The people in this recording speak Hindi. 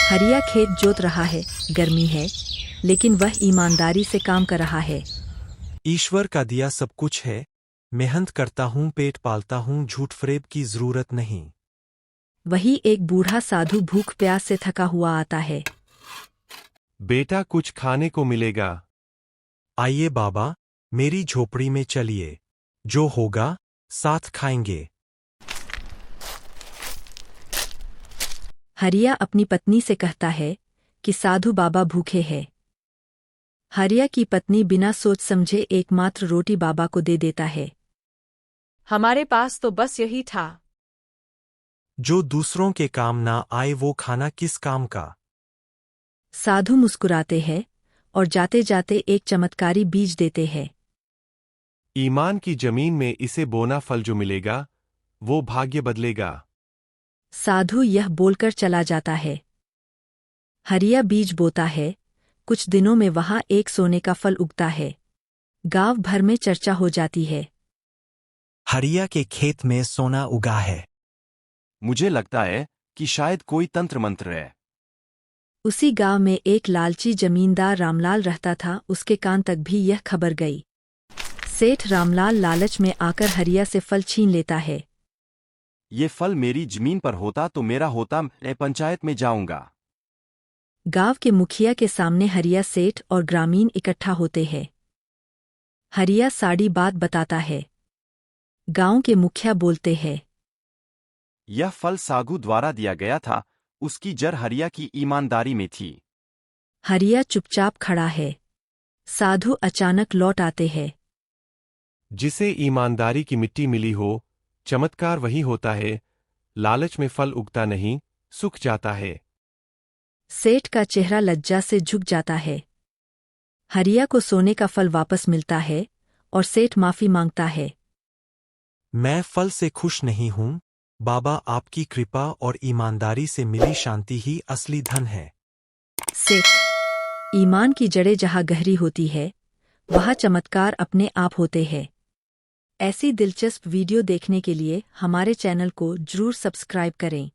हरिया खेत जोत रहा है, गर्मी है, लेकिन वह ईमानदारी से काम कर रहा है। ईश्वर का दिया सब कुछ है, मेहनत करता हूँ, पेट पालता हूँ, झूठ फरेब की जरूरत नहीं। वही एक बूढ़ा साधु भूख प्यास से थका हुआ आता है। बेटा कुछ खाने को मिलेगा। आइए बाबा, मेरी झोपड़ी में चलिए, जो होगा साथ खाएंगे। हरिया अपनी पत्नी से कहता है कि साधु बाबा भूखे हैं। हरिया की पत्नी बिना सोच समझे एकमात्र रोटी बाबा को दे देता है। हमारे पास तो बस यही था। जो दूसरों के काम ना आए वो खाना किस काम का। साधु मुस्कुराते हैं और जाते जाते एक चमत्कारी बीज देते हैं। ईमान की जमीन में इसे बोना, फल जो मिलेगा वो भाग्य बदलेगा। साधु यह बोलकर चला जाता है। हरिया बीज बोता है, कुछ दिनों में वहां एक सोने का फल उगता है। गांव भर में चर्चा हो जाती है। हरिया के खेत में सोना उगा है। मुझे लगता है कि शायद कोई तंत्र मंत्र है। उसी गांव में एक लालची जमींदार रामलाल रहता था। उसके कान तक भी यह खबर गई। सेठ रामलाल लालच में आकर हरिया से फल छीन लेता है। ये फल मेरी जमीन पर होता तो मेरा होता, मैं पंचायत में जाऊंगा। गांव के मुखिया के सामने हरिया सेठ और ग्रामीण इकट्ठा होते हैं। हरिया सारी बात बताता है। गांव के मुखिया बोलते हैं, यह फल सागु द्वारा दिया गया था, उसकी जड़ हरिया की ईमानदारी में थी। हरिया चुपचाप खड़ा है। साधु अचानक लौट आते हैं। जिसे ईमानदारी की मिट्टी मिली हो, चमत्कार वही होता है। लालच में फल उगता नहीं, सूख जाता है। सेठ का चेहरा लज्जा से झुक जाता है। हरिया को सोने का फल वापस मिलता है और सेठ माफी मांगता है। मैं फल से खुश नहीं हूँ बाबा, आपकी कृपा और ईमानदारी से मिली शांति ही असली धन है। सेठ, ईमान की जड़ें जहाँ गहरी होती है, वहाँ चमत्कार अपने आप होते हैं। ऐसी दिलचस्प वीडियो देखने के लिए हमारे चैनल को जरूर सब्सक्राइब करें।